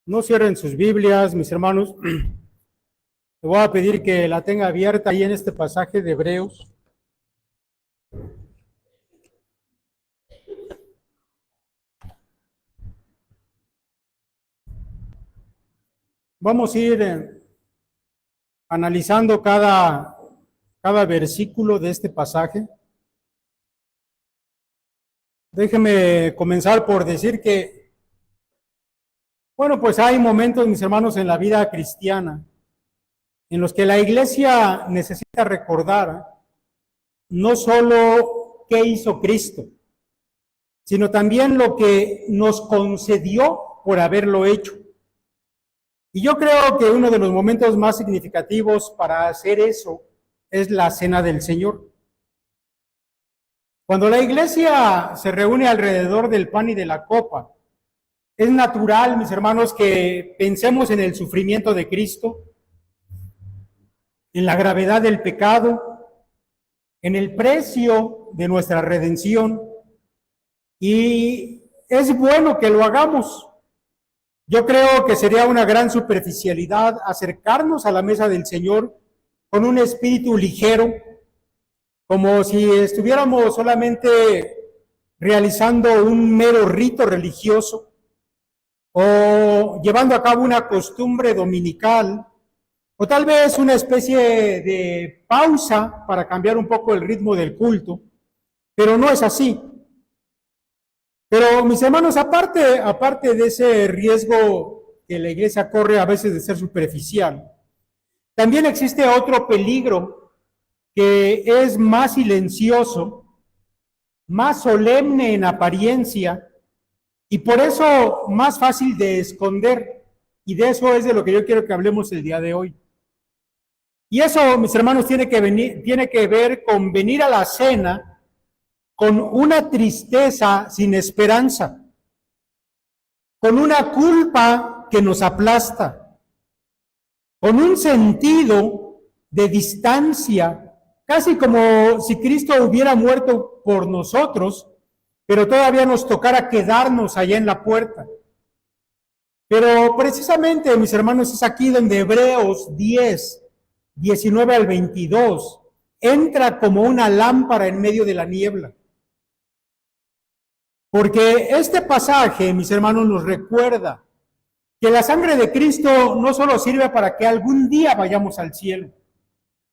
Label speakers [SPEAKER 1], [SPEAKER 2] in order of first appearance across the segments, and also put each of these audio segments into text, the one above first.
[SPEAKER 1] No cierren sus Biblias, mis hermanos. Le voy a pedir que la tenga abierta ahí en este pasaje de Hebreos. Vamos a ir analizando cada versículo de este pasaje. Déjenme comenzar por decir que, bueno, pues hay momentos, mis hermanos, en la vida cristiana en los que la iglesia necesita recordar no solo qué hizo Cristo, sino también lo que nos concedió por haberlo hecho. Y yo creo que uno de los momentos más significativos para hacer eso es la Cena del Señor. Cuando la iglesia se reúne alrededor del pan y de la copa, es natural, mis hermanos, que pensemos en el sufrimiento de Cristo, en la gravedad del pecado, en el precio de nuestra redención, y es bueno que lo hagamos. Yo creo que sería una gran superficialidad acercarnos a la mesa del Señor con un espíritu ligero, como si estuviéramos solamente realizando un mero rito religioso o llevando a cabo una costumbre dominical, o tal vez una especie de pausa para cambiar un poco el ritmo del culto, pero no es así. Pero mis hermanos, aparte de ese riesgo que la iglesia corre a veces de ser superficial, también existe otro peligro que es más silencioso, más solemne en apariencia y por eso más fácil de esconder. Y de eso es de lo que yo quiero que hablemos el día de hoy. Y eso, mis hermanos, tiene que ver con venir a la cena con una tristeza sin esperanza, con una culpa que nos aplasta, con un sentido de distancia, casi como si Cristo hubiera muerto por nosotros, pero todavía nos tocara quedarnos allá en la puerta. Pero precisamente, mis hermanos, es aquí donde Hebreos 10, 19 al 22, entra como una lámpara en medio de la niebla. Porque este pasaje, mis hermanos, nos recuerda que la sangre de Cristo no solo sirve para que algún día vayamos al cielo,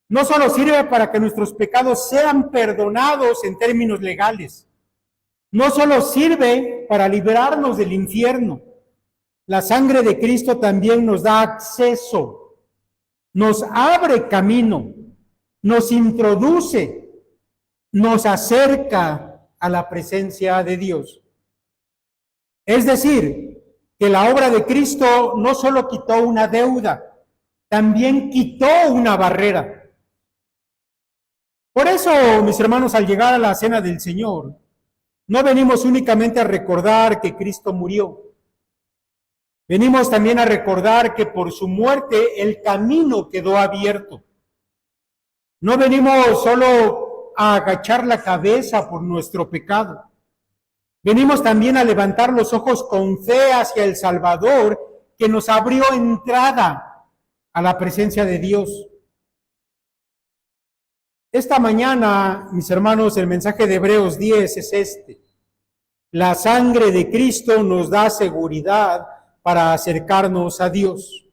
[SPEAKER 1] no solo sirve para que nuestros pecados sean perdonados en términos legales, no solo sirve para liberarnos del infierno, la sangre de Cristo también nos da acceso, nos abre camino, nos introduce, nos acerca a la presencia de Dios. Es decir, que la obra de Cristo no solo quitó una deuda, también quitó una barrera. Por eso, mis hermanos, al llegar a la cena del Señor, no venimos únicamente a recordar que Cristo murió. Venimos también a recordar que por su muerte el camino quedó abierto. No venimos solo a agachar la cabeza por nuestro pecado. Venimos también a levantar los ojos con fe hacia el Salvador que nos abrió entrada a la presencia de Dios. Esta mañana, mis hermanos, el mensaje de Hebreos 10 es este. La sangre de Cristo nos da seguridad para acercarnos a Dios.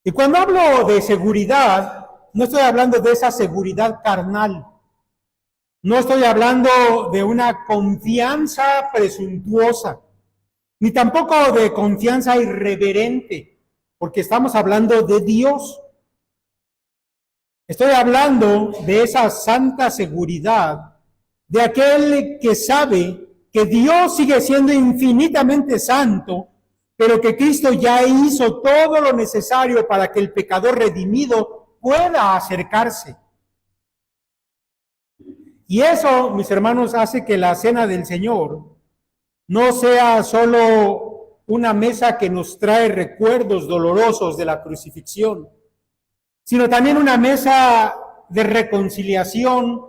[SPEAKER 1] Y cuando hablo de seguridad, no estoy hablando de esa seguridad carnal. No estoy hablando de una confianza presuntuosa, ni tampoco de confianza irreverente, porque estamos hablando de Dios. Estoy hablando de esa santa seguridad de aquel que sabe que Dios sigue siendo infinitamente santo, pero que Cristo ya hizo todo lo necesario para que el pecador redimido pueda acercarse. Y eso, mis hermanos, hace que la cena del Señor no sea solo una mesa que nos trae recuerdos dolorosos de la crucifixión, sino también una mesa de reconciliación,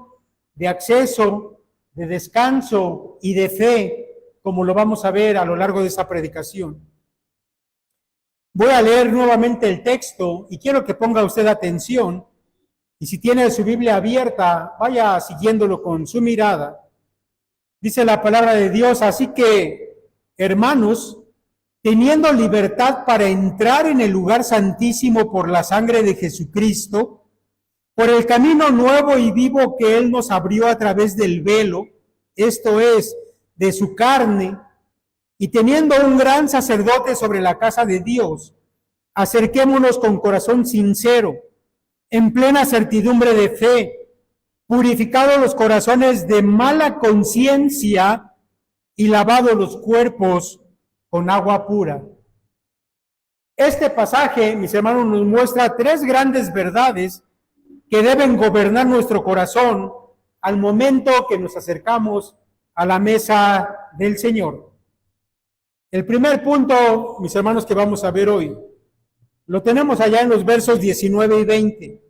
[SPEAKER 1] de acceso, de descanso y de fe, como lo vamos a ver a lo largo de esta predicación. Voy a leer nuevamente el texto y quiero que ponga usted atención. Y si tiene su Biblia abierta, vaya siguiéndolo con su mirada. Dice la palabra de Dios: así que, hermanos, teniendo libertad para entrar en el lugar santísimo por la sangre de Jesucristo, por el camino nuevo y vivo que Él nos abrió a través del velo, esto es, de su carne, y teniendo un gran sacerdote sobre la casa de Dios, acerquémonos con corazón sincero, en plena certidumbre de fe, purificados los corazones de mala conciencia y lavados los cuerpos con agua pura. Este pasaje, mis hermanos, nos muestra tres grandes verdades que deben gobernar nuestro corazón al momento que nos acercamos a la mesa del Señor. El primer punto, mis hermanos, que vamos a ver hoy, lo tenemos allá en los versos 19 y 20.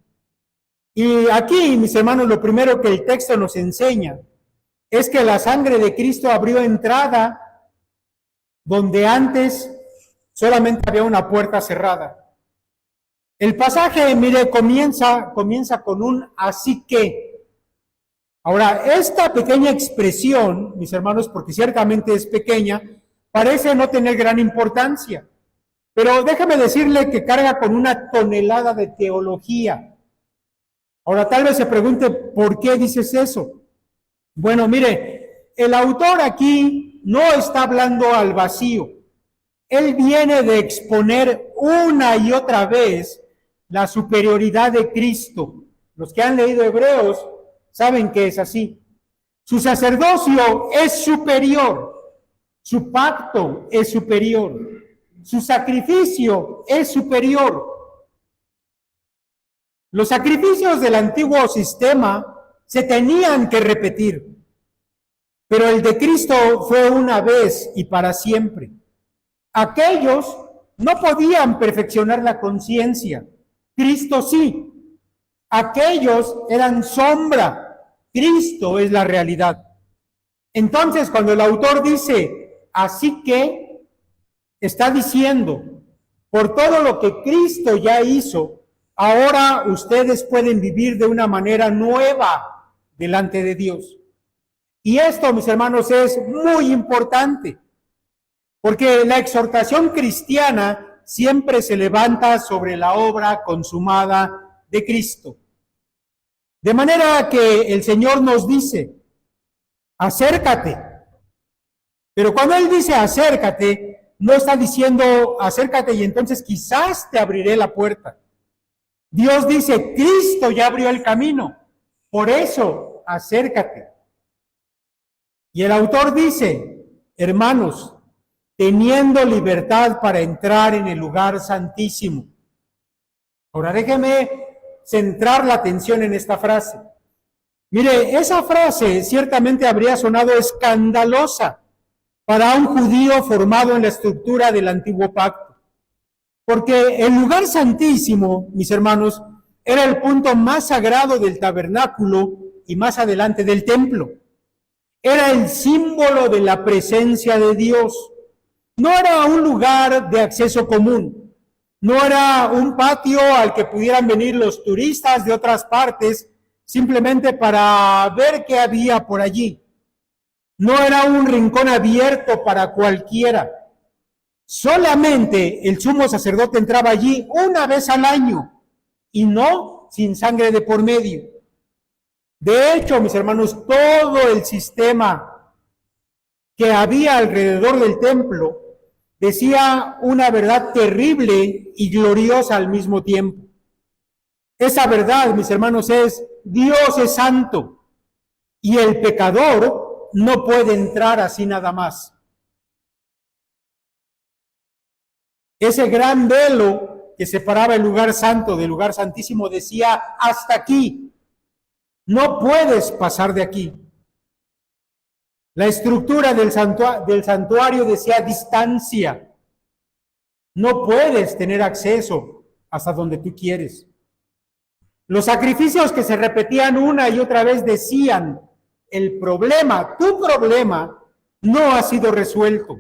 [SPEAKER 1] Y aquí, mis hermanos, lo primero que el texto nos enseña es que la sangre de Cristo abrió entrada donde antes solamente había una puerta cerrada. El pasaje, mire, comienza con un así que. Ahora, esta pequeña expresión, mis hermanos, porque ciertamente es pequeña, parece no tener gran importancia, pero déjame decirle que carga con una tonelada de teología. Ahora, tal vez se pregunte, ¿por qué dices eso? Bueno, mire, el autor aquí no está hablando al vacío. Él viene de exponer una y otra vez la superioridad de Cristo. Los que han leído Hebreos saben que es así. Su sacerdocio es superior, su pacto es superior, su sacrificio es superior. Los sacrificios del antiguo sistema se tenían que repetir, pero el de Cristo fue una vez y para siempre. Aquellos no podían perfeccionar la conciencia, Cristo sí. Aquellos eran sombra, Cristo es la realidad. Entonces, cuando el autor dice, así que, está diciendo, por todo lo que Cristo ya hizo, ahora ustedes pueden vivir de una manera nueva delante de Dios. Y esto, mis hermanos, es muy importante, porque la exhortación cristiana siempre se levanta sobre la obra consumada de Cristo. De manera que el Señor nos dice, acércate. Pero cuando Él dice acércate, no está diciendo acércate y entonces quizás te abriré la puerta. Dios dice, Cristo ya abrió el camino, por eso acércate. Y el autor dice, hermanos, teniendo libertad para entrar en el lugar santísimo. Ahora déjeme centrar la atención en esta frase. Mire, esa frase ciertamente habría sonado escandalosa para un judío formado en la estructura del antiguo pacto. Porque el lugar santísimo, mis hermanos, era el punto más sagrado del tabernáculo y más adelante del templo. Era el símbolo de la presencia de Dios. No era un lugar de acceso común. No era un patio al que pudieran venir los turistas de otras partes simplemente para ver qué había por allí. No era un rincón abierto para cualquiera. Solamente el sumo sacerdote entraba allí una vez al año y no sin sangre de por medio. De hecho, mis hermanos, todo el sistema que había alrededor del templo decía una verdad terrible y gloriosa al mismo tiempo. Esa verdad, mis hermanos, es Dios es santo y el pecador no puede entrar así nada más. Ese gran velo que separaba el lugar santo del lugar santísimo decía, hasta aquí, no puedes pasar de aquí. La estructura del santuario decía distancia, no puedes tener acceso hasta donde tú quieres. Los sacrificios que se repetían una y otra vez decían, el problema, tu problema, no ha sido resuelto.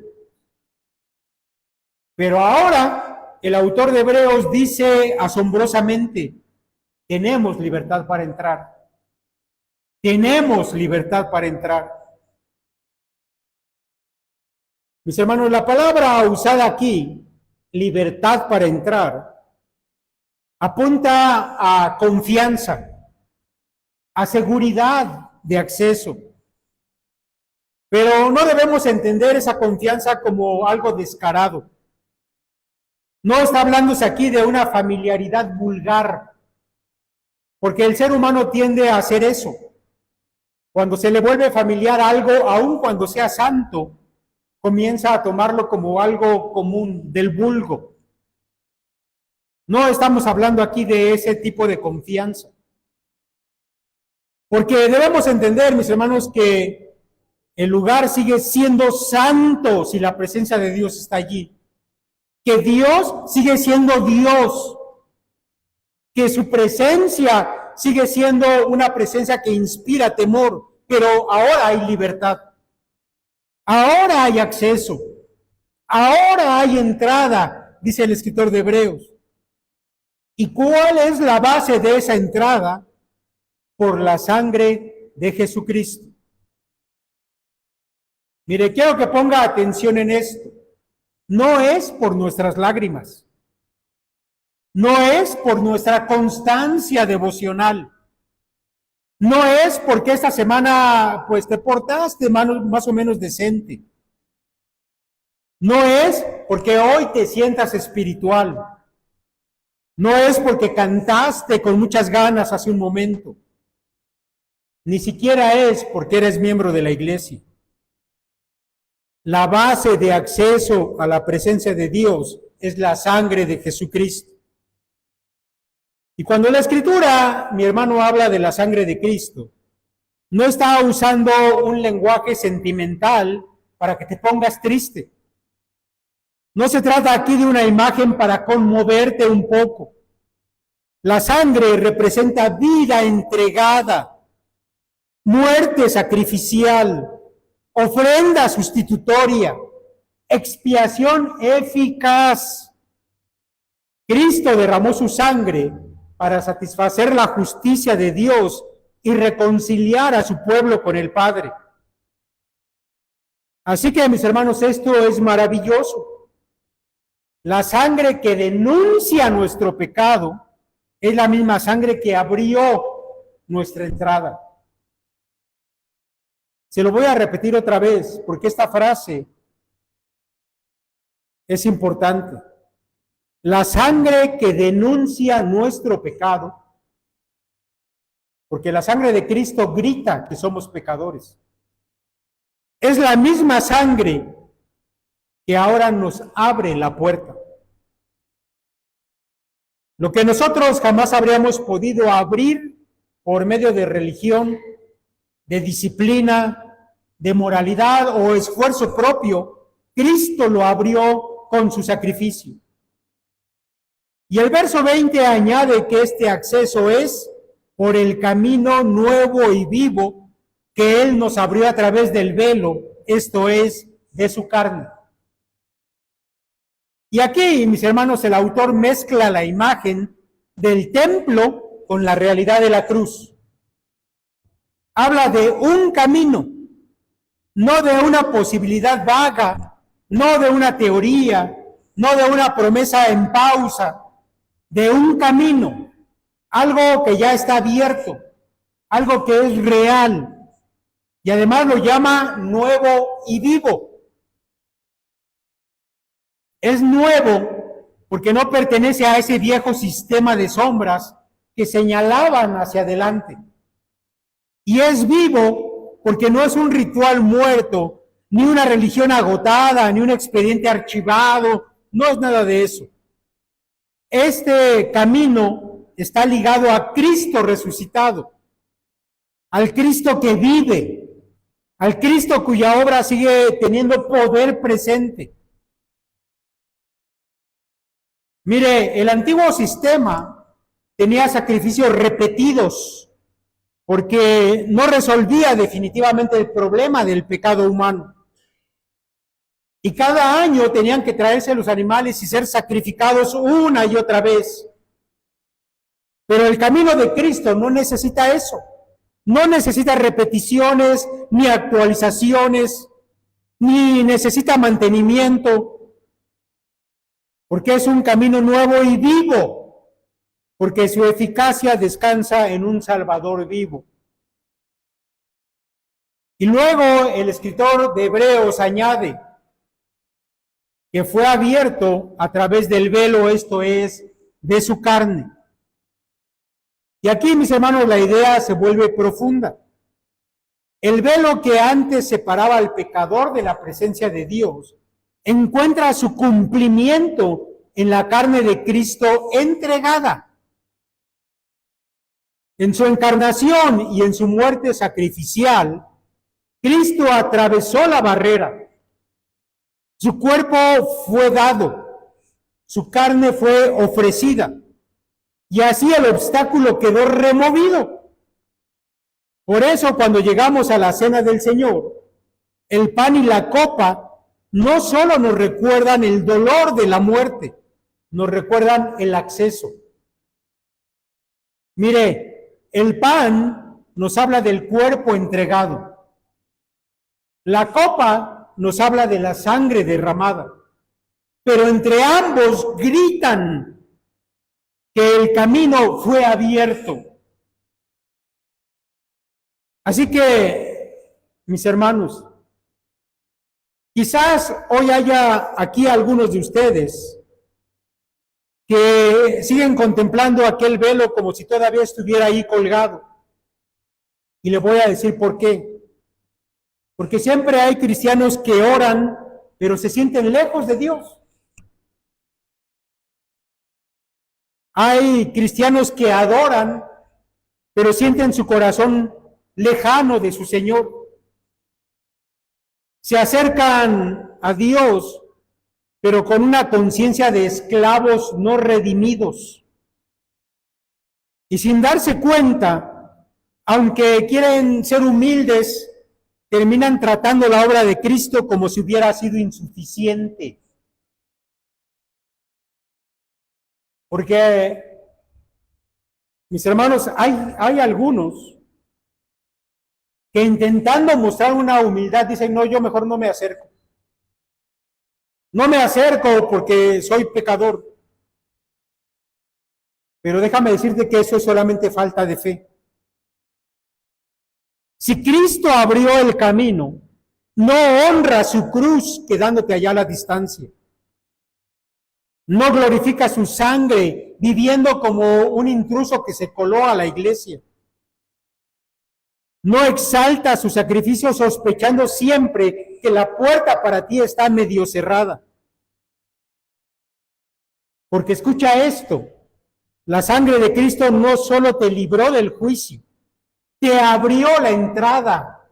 [SPEAKER 1] Pero ahora el autor de Hebreos dice asombrosamente, tenemos libertad para entrar. Tenemos libertad para entrar. Mis hermanos, la palabra usada aquí, libertad para entrar, apunta a confianza, a seguridad de acceso. Pero no debemos entender esa confianza como algo descarado. No está hablándose aquí de una familiaridad vulgar, porque el ser humano tiende a hacer eso. Cuando se le vuelve familiar algo, aun cuando sea santo, comienza a tomarlo como algo común, del vulgo. No estamos hablando aquí de ese tipo de confianza. Porque debemos entender, mis hermanos, que el lugar sigue siendo santo si la presencia de Dios está allí. Que Dios sigue siendo Dios. Que su presencia sigue siendo una presencia que inspira temor. Pero ahora hay libertad. Ahora hay acceso. Ahora hay entrada, dice el escritor de Hebreos. ¿Y cuál es la base de esa entrada? Por la sangre de Jesucristo. Mire, quiero que ponga atención en esto. No es por nuestras lágrimas. No es por nuestra constancia devocional. No es porque esta semana pues te portaste más o menos decente. No es porque hoy te sientas espiritual. No es porque cantaste con muchas ganas hace un momento. Ni siquiera es porque eres miembro de la iglesia. La base de acceso a la presencia de Dios es la sangre de Jesucristo. Y cuando la Escritura, mi hermano, habla de la sangre de Cristo, no está usando un lenguaje sentimental para que te pongas triste. No se trata aquí de una imagen para conmoverte un poco. La sangre representa vida entregada, muerte sacrificial, ofrenda sustitutoria, expiación eficaz. Cristo derramó su sangre para satisfacer la justicia de Dios y reconciliar a su pueblo con el Padre. Así que, mis hermanos, esto es maravilloso. La sangre que denuncia nuestro pecado es la misma sangre que abrió nuestra entrada. Se lo voy a repetir otra vez, porque esta frase es importante. La sangre que denuncia nuestro pecado, porque la sangre de Cristo grita que somos pecadores, es la misma sangre que ahora nos abre la puerta. Lo que nosotros jamás habríamos podido abrir por medio de religión, de disciplina, de moralidad o esfuerzo propio, Cristo lo abrió con su sacrificio. Y el verso 20 añade que este acceso es por el camino nuevo y vivo que Él nos abrió a través del velo, esto es, de su carne. Y aquí, mis hermanos, el autor mezcla la imagen del templo con la realidad de la cruz. Habla de un camino, no de una posibilidad vaga, no de una teoría, no de una promesa en pausa, de un camino, algo que ya está abierto, algo que es real, y además lo llama nuevo y vivo. Es nuevo porque no pertenece a ese viejo sistema de sombras que señalaban hacia adelante. Y es vivo porque no es un ritual muerto, ni una religión agotada, ni un expediente archivado, no es nada de eso. Este camino está ligado a Cristo resucitado, al Cristo que vive, al Cristo cuya obra sigue teniendo poder presente. Mire, el antiguo sistema tenía sacrificios repetidos porque no resolvía definitivamente el problema del pecado humano. Y cada año tenían que traerse los animales y ser sacrificados una y otra vez. Pero el camino de Cristo no necesita eso. No necesita repeticiones, ni actualizaciones, ni necesita mantenimiento, porque es un camino nuevo y vivo, porque su eficacia descansa en un Salvador vivo. Y luego el escritor de Hebreos añade que fue abierto a través del velo, esto es, de su carne. Y aquí, mis hermanos, la idea se vuelve profunda. El velo que antes separaba al pecador de la presencia de Dios encuentra su cumplimiento en la carne de Cristo entregada. En su encarnación y en su muerte sacrificial, Cristo atravesó la barrera. Su cuerpo fue dado, su carne fue ofrecida, y así el obstáculo quedó removido. Por eso, cuando llegamos a la cena del Señor, el pan y la copa no solo nos recuerdan el dolor de la muerte, nos recuerdan el acceso. Mire, el pan nos habla del cuerpo entregado. La copa nos habla de la sangre derramada. Pero entre ambos gritan que el camino fue abierto. Así que, mis hermanos, quizás hoy haya aquí algunos de ustedes que siguen contemplando aquel velo como si todavía estuviera ahí colgado. Y le voy a decir por qué. Porque siempre hay cristianos que oran, pero se sienten lejos de Dios. Hay cristianos que adoran, pero sienten su corazón lejano de su Señor. Se acercan a Dios, pero con una conciencia de esclavos no redimidos. Y sin darse cuenta, aunque quieren ser humildes, terminan tratando la obra de Cristo como si hubiera sido insuficiente. Porque, mis hermanos, hay algunos que intentando mostrar una humildad dicen, no, yo mejor no me acerco. No me acerco porque soy pecador. Pero déjame decirte que eso es solamente falta de fe. Si Cristo abrió el camino, no honra su cruz quedándote allá a la distancia. No glorifica su sangre viviendo como un intruso que se coló a la iglesia. No exalta su sacrificio sospechando siempre que la puerta para ti está medio cerrada. Porque escucha esto, la sangre de Cristo no solo te libró del juicio, te abrió la entrada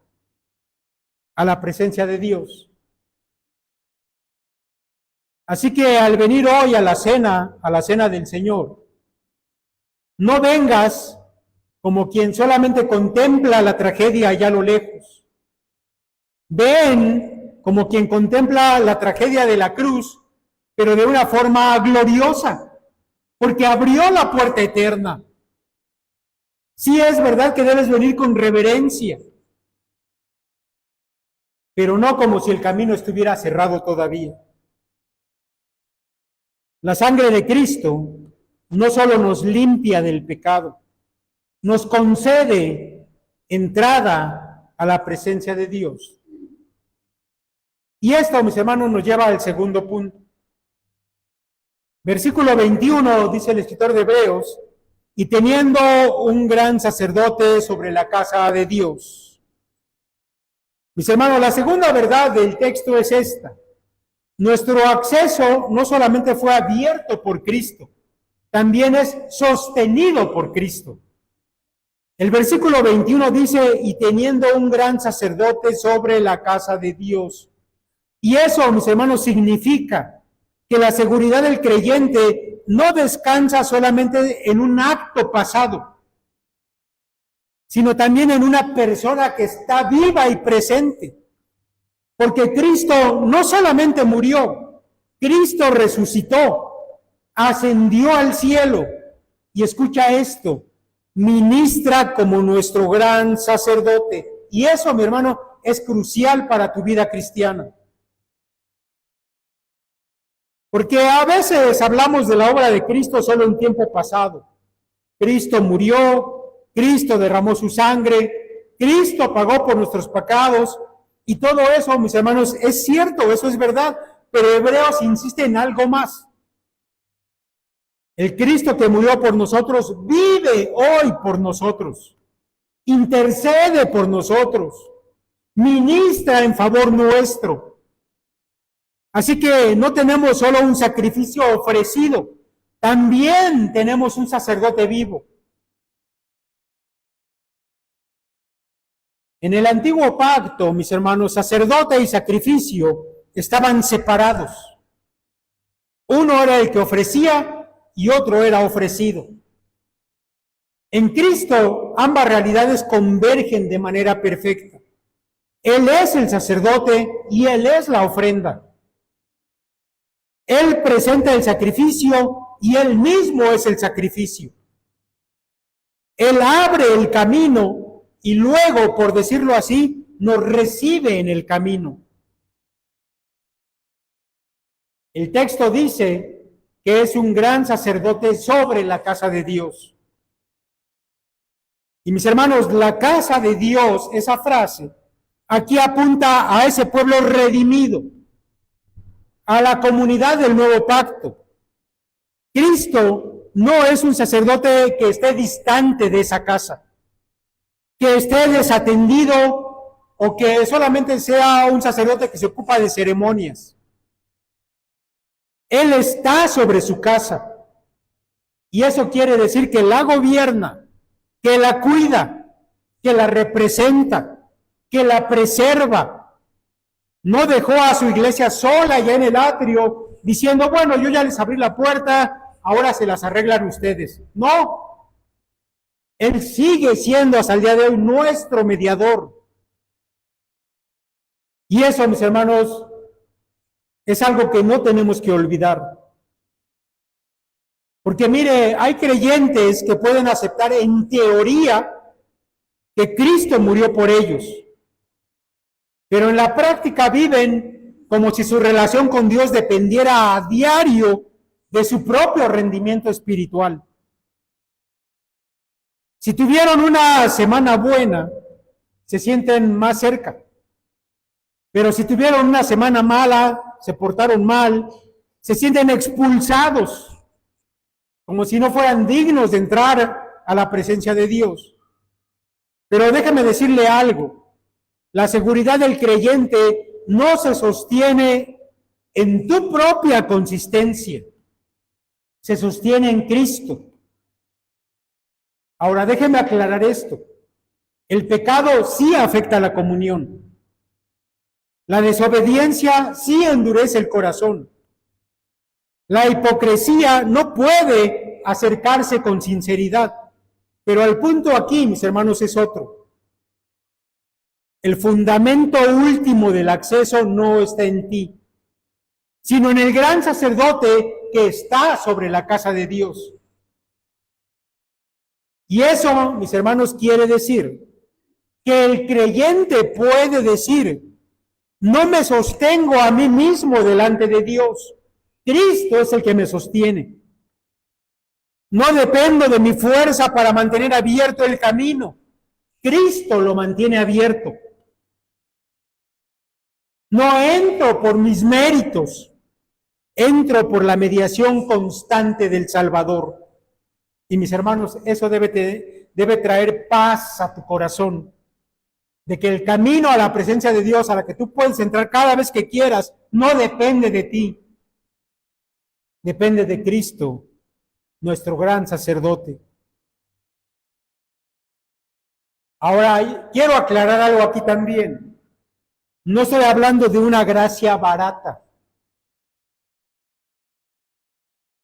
[SPEAKER 1] a la presencia de Dios. Así que al venir hoy a la cena del Señor, no vengas como quien solamente contempla la tragedia allá a lo lejos. Ven como quien contempla la tragedia de la cruz, pero de una forma gloriosa, porque abrió la puerta eterna. Sí es verdad que debes venir con reverencia, pero no como si el camino estuviera cerrado todavía. La sangre de Cristo no solo nos limpia del pecado, nos concede entrada a la presencia de Dios. Y esto, mis hermanos, nos lleva al segundo punto. Versículo 21, dice el escritor de Hebreos, y teniendo un gran sacerdote sobre la casa de Dios. Mis hermanos, la segunda verdad del texto es esta. Nuestro acceso no solamente fue abierto por Cristo, también es sostenido por Cristo. El versículo 21 dice, y teniendo un gran sacerdote sobre la casa de Dios. Y eso, mis hermanos, significa que la seguridad del creyente no descansa solamente en un acto pasado, sino también en una persona que está viva y presente. Porque Cristo no solamente murió, Cristo resucitó, ascendió al cielo. Y escucha esto, ministra como nuestro gran sacerdote. Y eso, mi hermano, es crucial para tu vida cristiana. Porque a veces hablamos de la obra de Cristo solo en tiempo pasado. Cristo murió, Cristo derramó su sangre, Cristo pagó por nuestros pecados, y todo eso, mis hermanos, es cierto, eso es verdad, pero Hebreos insiste en algo más. El Cristo que murió por nosotros vive hoy por nosotros, intercede por nosotros, ministra en favor nuestro. Así que no tenemos solo un sacrificio ofrecido, también tenemos un sacerdote vivo. En el antiguo pacto, mis hermanos, sacerdote y sacrificio estaban separados. Uno era el que ofrecía y otro era ofrecido. En Cristo, ambas realidades convergen de manera perfecta. Él es el sacerdote y Él es la ofrenda. Él presenta el sacrificio y Él mismo es el sacrificio. Él abre el camino y luego, por decirlo así, nos recibe en el camino. El texto dice que es un gran sacerdote sobre la casa de Dios. Y mis hermanos, la casa de Dios, esa frase, aquí apunta a ese pueblo redimido, a la comunidad del nuevo pacto. Cristo no es un sacerdote que esté distante de esa casa, que esté desatendido o que solamente sea un sacerdote que se ocupa de ceremonias. Él está sobre su casa y eso quiere decir que la gobierna, que la cuida, que la representa, que la preserva. No dejó a su iglesia sola ya en el atrio, diciendo, bueno, yo ya les abrí la puerta, ahora se las arreglan ustedes. No, Él sigue siendo hasta el día de hoy nuestro mediador. Y eso, mis hermanos, es algo que no tenemos que olvidar. Porque mire, hay creyentes que pueden aceptar en teoría que Cristo murió por ellos, pero en la práctica viven como si su relación con Dios dependiera a diario de su propio rendimiento espiritual. Si tuvieron una semana buena, se sienten más cerca. Pero si tuvieron una semana mala, se portaron mal, se sienten expulsados, como si no fueran dignos de entrar a la presencia de Dios. Pero déjame decirle algo. La seguridad del creyente no se sostiene en tu propia consistencia, se sostiene en Cristo. Ahora déjeme aclarar esto. El pecado sí afecta a la comunión. La desobediencia sí endurece el corazón. La hipocresía no puede acercarse con sinceridad. Pero el punto aquí, mis hermanos, es otro. El fundamento último del acceso no está en ti, sino en el gran sacerdote que está sobre la casa de Dios. Y eso, mis hermanos, quiere decir que el creyente puede decir, no me sostengo a mí mismo delante de Dios. Cristo es el que me sostiene. No dependo de mi fuerza para mantener abierto el camino. Cristo lo mantiene abierto. No entro por mis méritos, entro por la mediación constante del Salvador. Y mis hermanos, eso debe traer paz a tu corazón, de que el camino a la presencia de Dios, a la que tú puedes entrar cada vez que quieras, no depende de ti, depende de Cristo, nuestro gran sacerdote. Ahora, quiero aclarar algo aquí también. No estoy hablando de una gracia barata,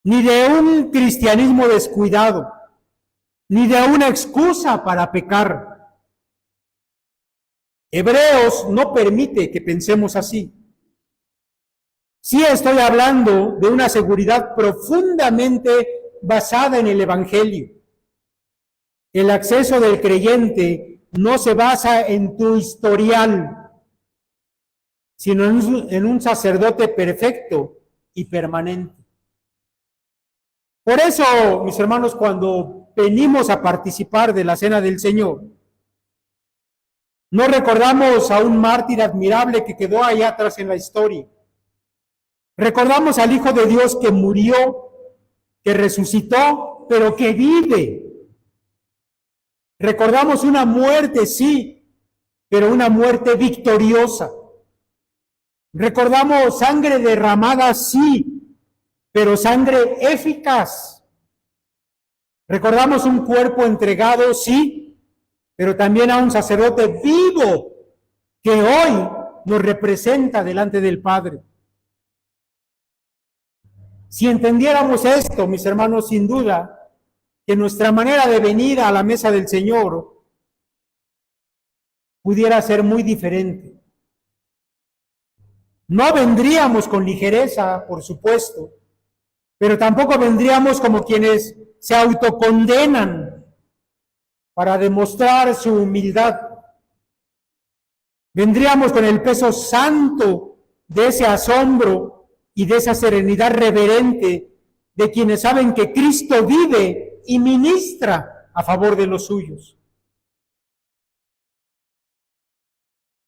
[SPEAKER 1] ni de un cristianismo descuidado, ni de una excusa para pecar. Hebreos no permite que pensemos así. Sí estoy hablando de una seguridad profundamente basada en el Evangelio. El acceso del creyente no se basa en tu historial, sino en un sacerdote perfecto y permanente. Por eso, mis hermanos, cuando venimos a participar de la Cena del Señor, no recordamos a un mártir admirable que quedó allá atrás en la historia. Recordamos al Hijo de Dios que murió, que resucitó, pero que vive. Recordamos una muerte, sí, pero una muerte victoriosa. Recordamos sangre derramada, sí, pero sangre eficaz. Recordamos un cuerpo entregado, sí, pero también a un sacerdote vivo que hoy nos representa delante del Padre. Si entendiéramos esto, mis hermanos, sin duda, que nuestra manera de venir a la mesa del Señor pudiera ser muy diferente. No vendríamos con ligereza, por supuesto, pero tampoco vendríamos como quienes se autocondenan para demostrar su humildad. Vendríamos con el peso santo de ese asombro y de esa serenidad reverente de quienes saben que Cristo vive y ministra a favor de los suyos.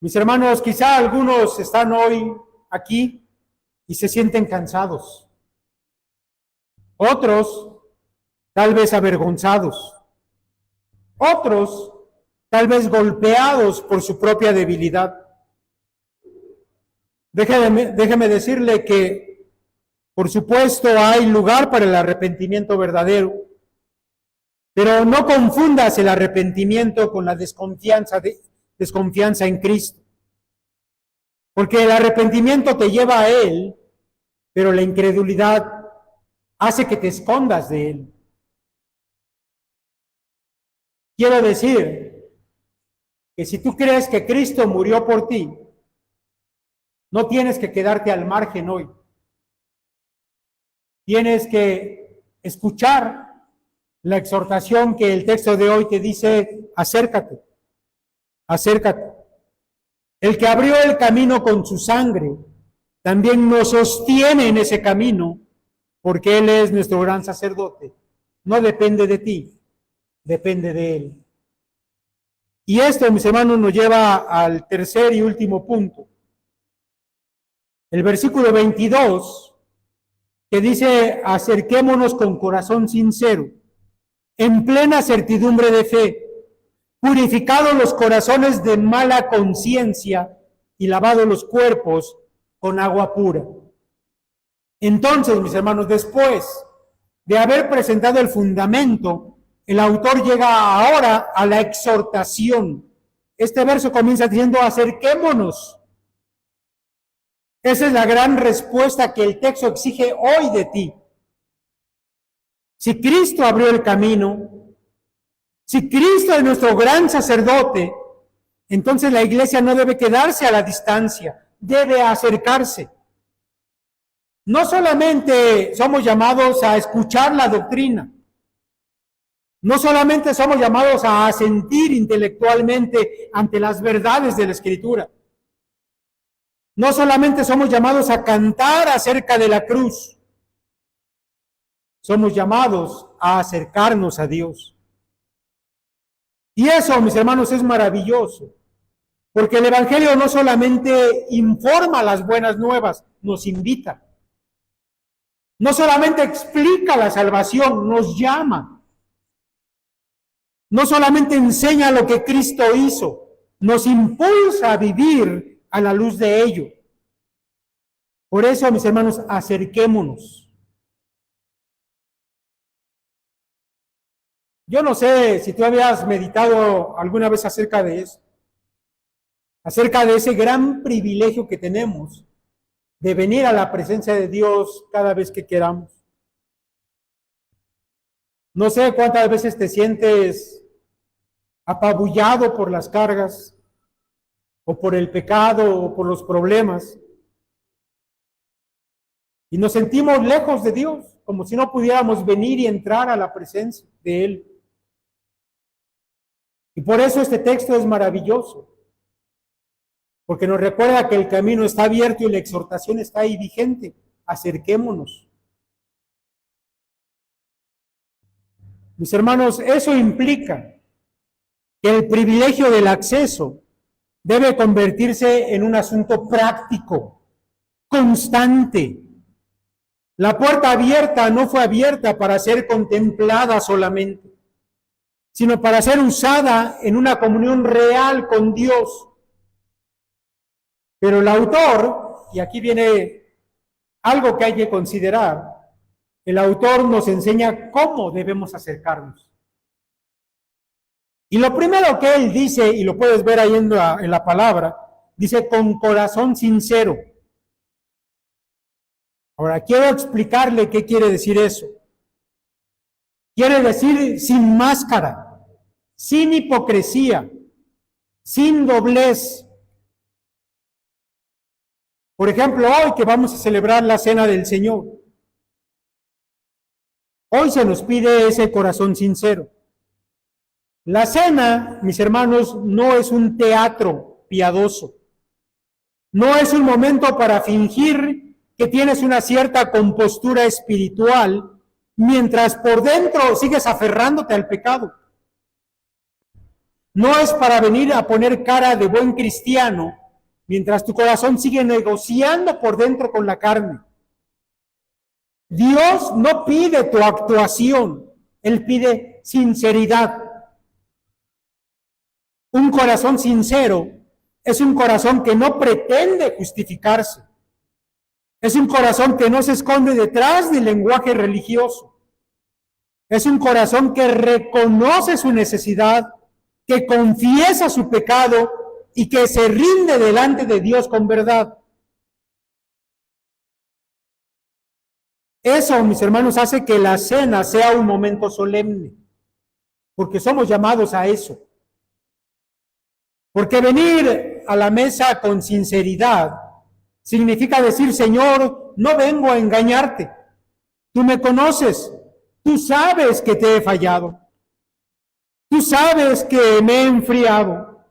[SPEAKER 1] Mis hermanos, quizá algunos están hoy aquí y se sienten cansados. Otros, tal vez avergonzados. Otros, tal vez golpeados por su propia debilidad. Déjeme decirle que, por supuesto, hay lugar para el arrepentimiento verdadero, pero no confundas el arrepentimiento con la desconfianza en Cristo. Porque el arrepentimiento te lleva a Él, pero la incredulidad hace que te escondas de Él. Quiero decir que si tú crees que Cristo murió por ti, no tienes que quedarte al margen hoy. Tienes que escuchar la exhortación que el texto de hoy te dice: acércate, acércate. El que abrió el camino con su sangre, también nos sostiene en ese camino, porque Él es nuestro gran sacerdote. No depende de ti, depende de Él. Y esto, mis hermanos, nos lleva al tercer y último punto. El versículo 22, que dice: acerquémonos con corazón sincero, en plena certidumbre de fe, purificados los corazones de mala conciencia y lavados los cuerpos con agua pura. Entonces, mis hermanos, después de haber presentado el fundamento, el autor llega ahora a la exhortación. Este verso comienza diciendo: acerquémonos. Esa es la gran respuesta que el texto exige hoy de ti. Si Cristo abrió el camino, si Cristo es nuestro gran sacerdote, entonces la iglesia no debe quedarse a la distancia, debe acercarse. No solamente somos llamados a escuchar la doctrina, no solamente somos llamados a asentir intelectualmente ante las verdades de la Escritura, no solamente somos llamados a cantar acerca de la cruz, somos llamados a acercarnos a Dios. Y eso, mis hermanos, es maravilloso, porque el Evangelio no solamente informa las buenas nuevas, nos invita. No solamente explica la salvación, nos llama. No solamente enseña lo que Cristo hizo, nos impulsa a vivir a la luz de ello. Por eso, mis hermanos, acerquémonos. Yo no sé si tú habías meditado alguna vez acerca de eso, acerca de ese gran privilegio que tenemos de venir a la presencia de Dios cada vez que queramos. No sé cuántas veces te sientes apabullado por las cargas, o por el pecado, o por los problemas. Y nos sentimos lejos de Dios, como si no pudiéramos venir y entrar a la presencia de Él. Y por eso este texto es maravilloso, porque nos recuerda que el camino está abierto y la exhortación está ahí vigente. Acerquémonos. Mis hermanos, eso implica que el privilegio del acceso debe convertirse en un asunto práctico, constante. La puerta abierta no fue abierta para ser contemplada solamente, sino para ser usada en una comunión real con Dios. Pero el autor, y aquí viene algo que hay que considerar, el autor nos enseña cómo debemos acercarnos. Y lo primero que él dice, y lo puedes ver ahí en la palabra, dice con corazón sincero. Ahora, quiero explicarle qué quiere decir eso. Quiere decir sin máscara, sin hipocresía, sin doblez. Por ejemplo, hoy que vamos a celebrar la Cena del Señor, hoy se nos pide ese corazón sincero. La cena, mis hermanos, no es un teatro piadoso. No es un momento para fingir que tienes una cierta compostura espiritual mientras por dentro sigues aferrándote al pecado. No es para venir a poner cara de buen cristiano mientras tu corazón sigue negociando por dentro con la carne. Dios no pide tu actuación, Él pide sinceridad. Un corazón sincero es un corazón que no pretende justificarse. Es un corazón que no se esconde detrás del lenguaje religioso. Es un corazón que reconoce su necesidad, que confiesa su pecado y que se rinde delante de Dios con verdad. Eso, mis hermanos, hace que la cena sea un momento solemne, porque somos llamados a eso. Porque venir a la mesa con sinceridad significa decir, Señor, no vengo a engañarte. Tú me conoces, tú sabes que te he fallado, tú sabes que me he enfriado,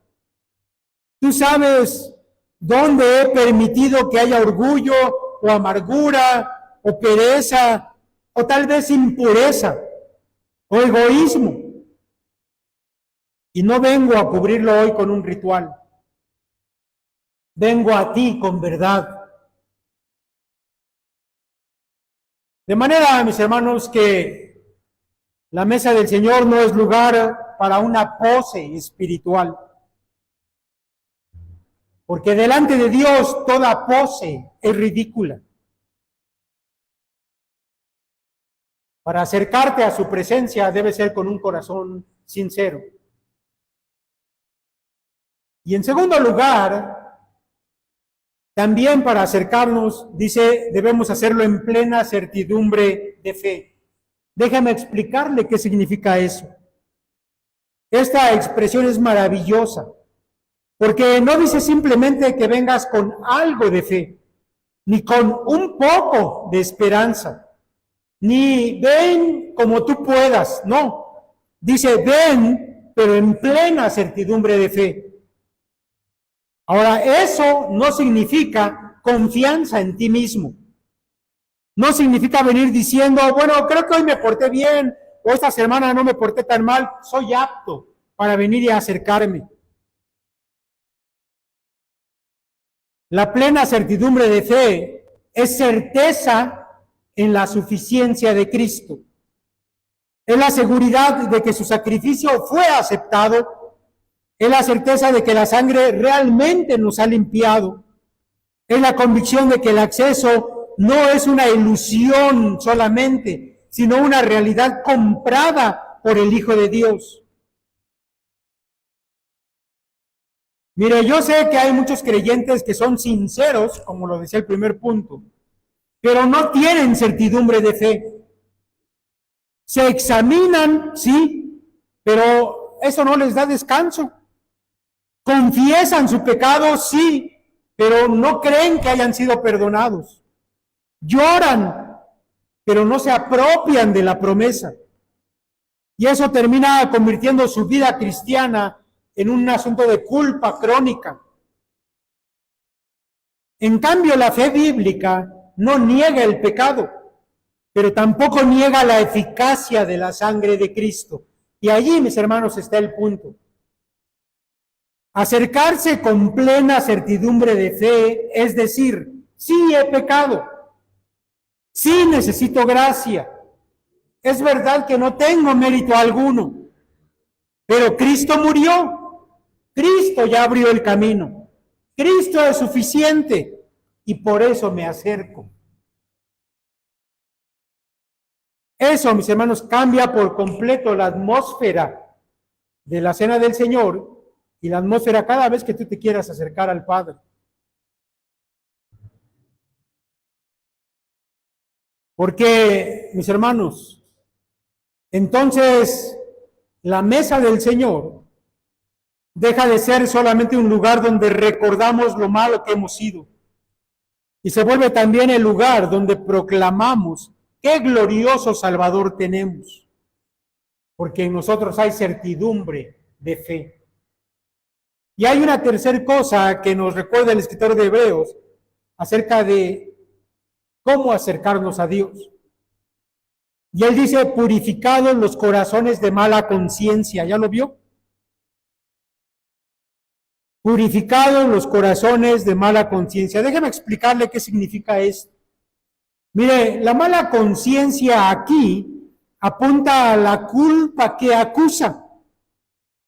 [SPEAKER 1] tú sabes dónde he permitido que haya orgullo o amargura o pereza o tal vez impureza o egoísmo. Y no vengo a cubrirlo hoy con un ritual. Vengo a ti con verdad. De manera, mis hermanos, que la mesa del Señor no es lugar para una pose espiritual. Porque delante de Dios toda pose es ridícula. Para acercarte a su presencia debe ser con un corazón sincero. Y en segundo lugar, también para acercarnos, dice, debemos hacerlo en plena certidumbre de fe. Déjame explicarle qué significa eso. Esta expresión es maravillosa, porque no dice simplemente que vengas con algo de fe, ni con un poco de esperanza, ni ven como tú puedas, no. Dice, ven, pero en plena certidumbre de fe. Ahora, eso no significa confianza en ti mismo. No significa venir diciendo, bueno, creo que hoy me porté bien, o esta semana no me porté tan mal, soy apto para venir y acercarme. La plena certidumbre de fe es certeza en la suficiencia de Cristo. Es la seguridad de que su sacrificio fue aceptado. Es la certeza de que la sangre realmente nos ha limpiado. Es la convicción de que el acceso no es una ilusión solamente, sino una realidad comprada por el Hijo de Dios. Mire, yo sé que hay muchos creyentes que son sinceros, como lo decía el primer punto, pero no tienen certidumbre de fe. Se examinan, sí, pero eso no les da descanso. Confiesan su pecado, sí, pero no creen que hayan sido perdonados. Lloran, pero no se apropian de la promesa. Y eso termina convirtiendo su vida cristiana en un asunto de culpa crónica. En cambio, la fe bíblica no niega el pecado, pero tampoco niega la eficacia de la sangre de Cristo. Y allí, mis hermanos, está el punto. Acercarse con plena certidumbre de fe, es decir, sí he pecado, sí necesito gracia, es verdad que no tengo mérito alguno, pero Cristo murió, Cristo ya abrió el camino, Cristo es suficiente y por eso me acerco. Eso, mis hermanos, cambia por completo la atmósfera de la cena del Señor y la atmósfera cada vez que tú te quieras acercar al Padre. Porque, mis hermanos, entonces la mesa del Señor deja de ser solamente un lugar donde recordamos lo malo que hemos sido y se vuelve también el lugar donde proclamamos qué glorioso Salvador tenemos, porque en nosotros hay certidumbre de fe. Y hay una tercera cosa que nos recuerda el escritor de Hebreos acerca de cómo acercarnos a Dios. Y él dice, purificados los corazones de mala conciencia. ¿Ya lo vio? Purificados los corazones de mala conciencia. Déjeme explicarle qué significa esto. Mire, la mala conciencia aquí apunta a la culpa que acusa,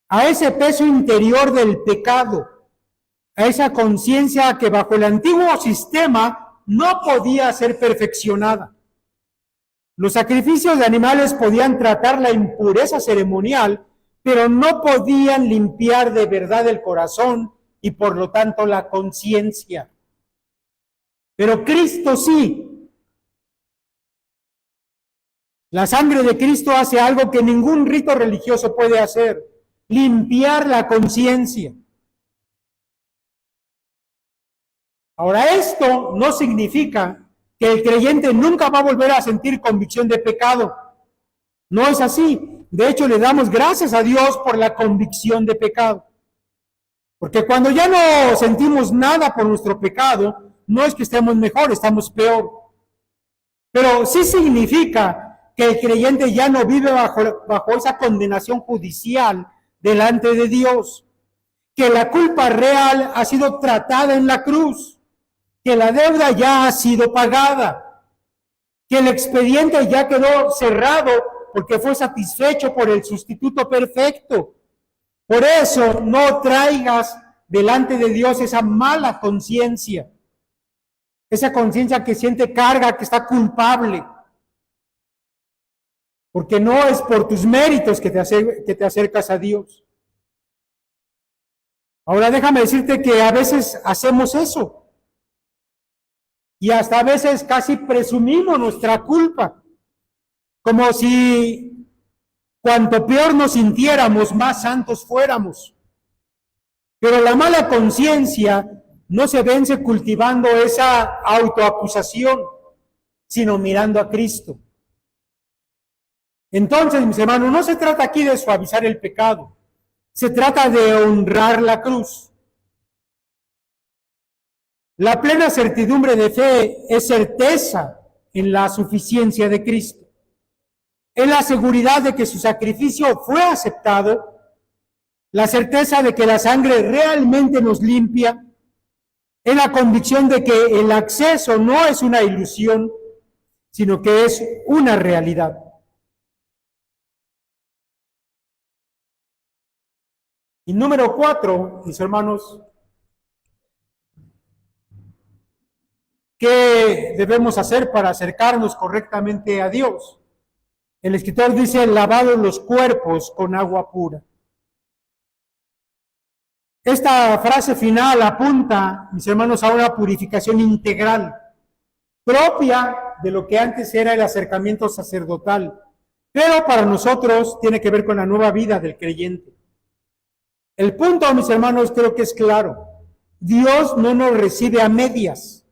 [SPEAKER 1] a ese peso interior del pecado, a esa conciencia que bajo el antiguo sistema no podía ser perfeccionada. Los sacrificios de animales podían tratar la impureza ceremonial, pero no podían limpiar de verdad el corazón y por lo tanto la conciencia. Pero Cristo sí. La sangre de Cristo hace algo que ningún rito religioso puede hacer: limpiar la conciencia. Ahora, esto no significa que el creyente nunca va a volver a sentir convicción de pecado. No es así. De hecho, le damos gracias a Dios por la convicción de pecado. Porque cuando ya no sentimos nada por nuestro pecado, no es que estemos mejor, estamos peor. Pero sí significa que el creyente ya no vive bajo esa condenación judicial delante de Dios, que la culpa real ha sido tratada en la cruz, que la deuda ya ha sido pagada, que el expediente ya quedó cerrado porque fue satisfecho por el sustituto perfecto. Por eso no traigas delante de Dios esa mala conciencia, esa conciencia que siente carga, que está culpable, porque no es por tus méritos que te acercas a Dios. Ahora déjame decirte que a veces hacemos eso y hasta a veces casi presumimos nuestra culpa, como si cuanto peor nos sintiéramos, más santos fuéramos. Pero la mala conciencia no se vence cultivando esa autoacusación, sino mirando a Cristo. Entonces, mis hermanos, no se trata aquí de suavizar el pecado, se trata de honrar la cruz. La plena certidumbre de fe es certeza en la suficiencia de Cristo. Es la seguridad de que su sacrificio fue aceptado, la certeza de que la sangre realmente nos limpia, es la convicción de que el acceso no es una ilusión, sino que es una realidad. Y número 4, mis hermanos, ¿qué debemos hacer para acercarnos correctamente a Dios? El escritor dice, lavados los cuerpos con agua pura. Esta frase final apunta, mis hermanos, a una purificación integral, propia de lo que antes era el acercamiento sacerdotal, pero para nosotros tiene que ver con la nueva vida del creyente. El punto, mis hermanos, creo que es claro. Dios no nos recibe a medias.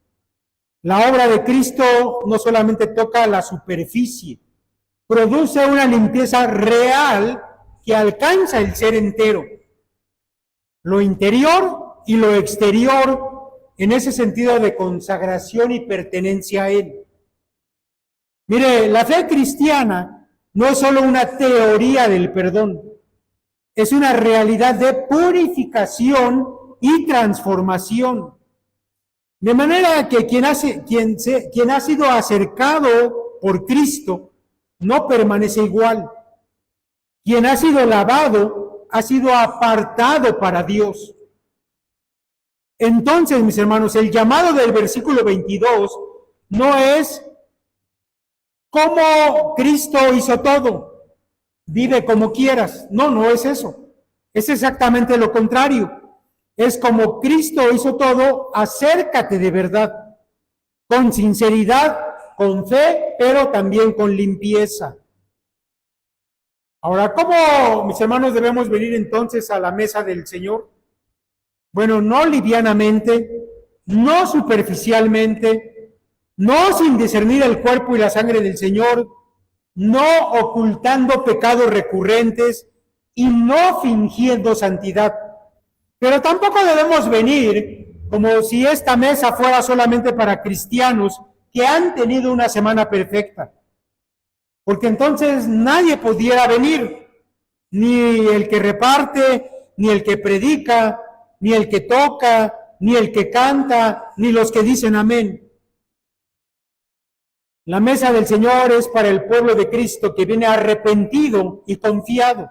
[SPEAKER 1] La obra de Cristo no solamente toca la superficie, produce una limpieza real que alcanza el ser entero. Lo interior y lo exterior, en ese sentido de consagración y pertenencia a Él. Mire, la fe cristiana no es solo una teoría del perdón, es una realidad de purificación y transformación. De manera que quien ha sido acercado por Cristo no permanece igual. Quien ha sido lavado ha sido apartado para Dios. Entonces, mis hermanos, el llamado del versículo 22 no es como Cristo hizo todo, vive como quieras. No, no es eso. Es exactamente lo contrario. Es como Cristo hizo todo, acércate de verdad, con sinceridad, con fe, pero también con limpieza. Ahora, ¿cómo, mis hermanos, debemos venir entonces a la mesa del Señor? Bueno, no livianamente, no superficialmente, no sin discernir el cuerpo y la sangre del Señor, no ocultando pecados recurrentes y no fingiendo santidad. Pero tampoco debemos venir como si esta mesa fuera solamente para cristianos que han tenido una semana perfecta, porque entonces nadie pudiera venir, ni el que reparte, ni el que predica, ni el que toca, ni el que canta, ni los que dicen amén. La mesa del Señor es para el pueblo de Cristo que viene arrepentido y confiado.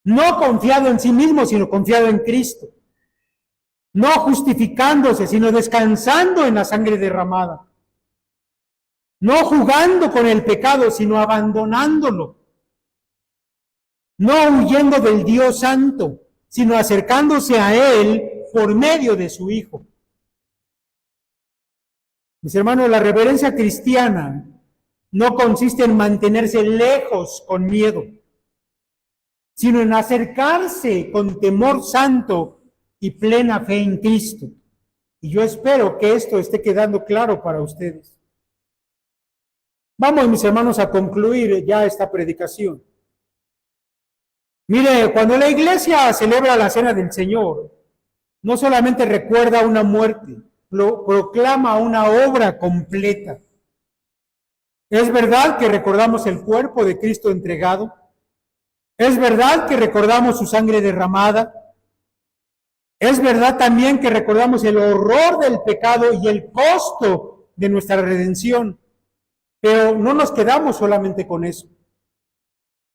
[SPEAKER 1] No confiado en sí mismo, sino confiado en Cristo. No justificándose, sino descansando en la sangre derramada. No jugando con el pecado, sino abandonándolo. No huyendo del Dios Santo, sino acercándose a Él por medio de su Hijo. Mis hermanos, la reverencia cristiana no consiste en mantenerse lejos con miedo, sino en acercarse con temor santo y plena fe en Cristo. Y yo espero que esto esté quedando claro para ustedes. Vamos, mis hermanos, a concluir ya esta predicación. Mire, cuando la iglesia celebra la cena del Señor, no solamente recuerda una muerte, proclama una obra completa. Es verdad que recordamos el cuerpo de Cristo entregado. Es verdad que recordamos su sangre derramada. Es verdad también que recordamos el horror del pecado y el costo de nuestra redención. Pero no nos quedamos solamente con eso.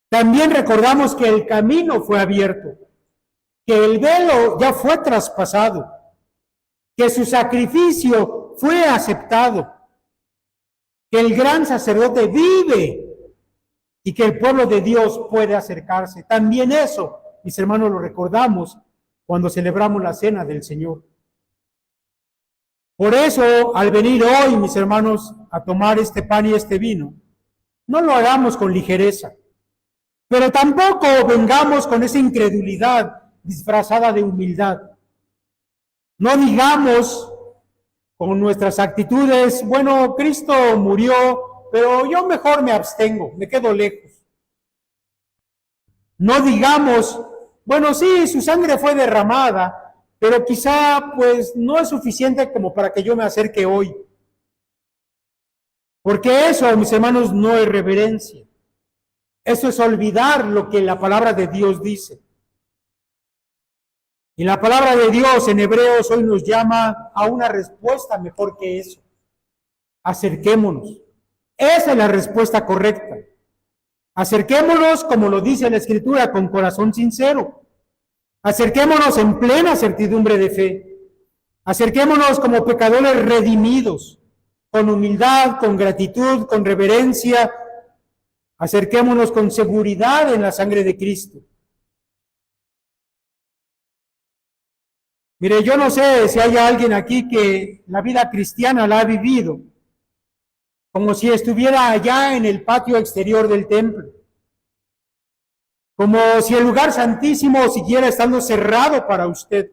[SPEAKER 1] También recordamos que el camino fue abierto, que el velo ya fue traspasado, que su sacrificio fue aceptado, que el gran sacerdote vive y que el pueblo de Dios puede acercarse. También eso, mis hermanos, lo recordamos cuando celebramos la cena del Señor. Por eso, al venir hoy, mis hermanos, a tomar este pan y este vino, no lo hagamos con ligereza, pero tampoco vengamos con esa incredulidad disfrazada de humildad. No digamos con nuestras actitudes, bueno, Cristo murió, pero yo mejor me abstengo, me quedo lejos. No digamos, bueno, sí, su sangre fue derramada, pero quizá pues no es suficiente como para que yo me acerque hoy. Porque eso, mis hermanos, no es reverencia. Eso es olvidar lo que la palabra de Dios dice. Y la palabra de Dios en Hebreos hoy nos llama a una respuesta mejor que eso. Acerquémonos. Esa es la respuesta correcta. Acerquémonos, como lo dice la Escritura, con corazón sincero. Acerquémonos en plena certidumbre de fe. Acerquémonos como pecadores redimidos, con humildad, con gratitud, con reverencia. Acerquémonos con seguridad en la sangre de Cristo. Mire, yo no sé si hay alguien aquí que la vida cristiana la ha vivido como si estuviera allá en el patio exterior del templo. como si el lugar santísimo siguiera estando cerrado para usted,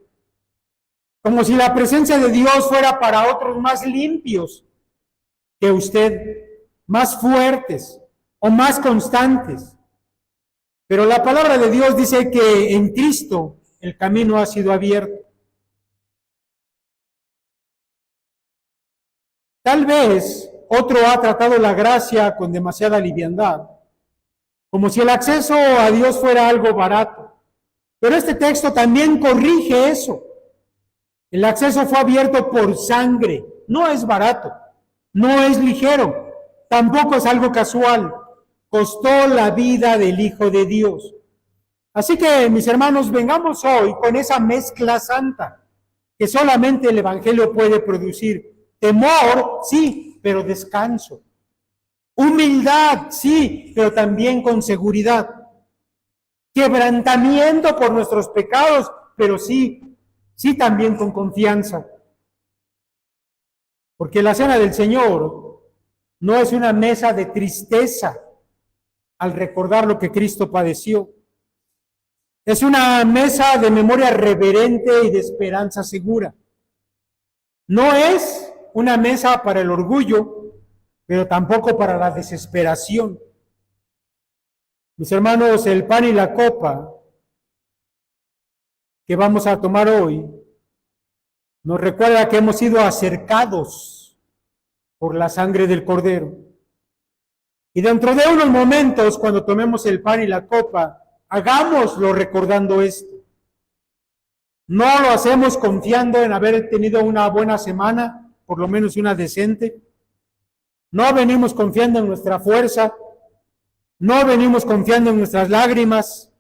[SPEAKER 1] como si la presencia de Dios fuera para otros más limpios que usted, más fuertes o más constantes. Pero la palabra de Dios dice que en Cristo el camino ha sido abierto. Tal vez otro ha tratado la gracia con demasiada liviandad, como si el acceso a Dios fuera algo barato. Pero este texto también corrige eso. El acceso fue abierto por sangre, no es barato, no es ligero, tampoco es algo casual. Costó la vida del Hijo de Dios. Así que, mis hermanos, vengamos hoy con esa mezcla santa que solamente el Evangelio puede producir. Temor, sí, pero descanso. Humildad, sí, pero también con seguridad. Quebrantamiento por nuestros pecados, pero sí también con confianza. Porque la cena del Señor no es una mesa de tristeza al recordar lo que Cristo padeció. Es una mesa de memoria reverente y de esperanza segura. No es una mesa para el orgullo, pero tampoco para la desesperación. Mis hermanos, el pan y la copa que vamos a tomar hoy nos recuerda que hemos sido acercados por la sangre del Cordero. Y dentro de unos momentos, cuando tomemos el pan y la copa, hagámoslo recordando esto. No lo hacemos confiando en haber tenido una buena semana, por lo menos una decente. No venimos confiando en nuestra fuerza. No venimos confiando en nuestras lágrimas.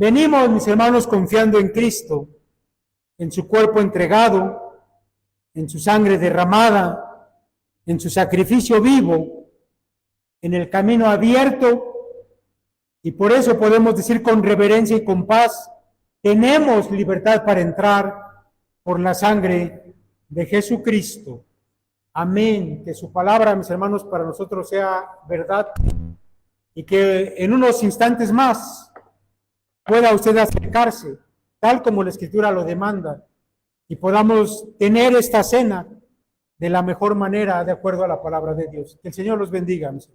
[SPEAKER 1] Venimos, mis hermanos, confiando en Cristo, en su cuerpo entregado, en su sangre derramada, en su sacrificio vivo, en el camino abierto. Y por eso podemos decir con reverencia y con paz, tenemos libertad para entrar por la sangre de Jesucristo. Amén. Que su palabra, mis hermanos, para nosotros sea verdad y que en unos instantes más pueda usted acercarse, tal como la Escritura lo demanda, y podamos tener esta cena de la mejor manera, de acuerdo a la palabra de Dios. Que el Señor los bendiga, mis hermanos.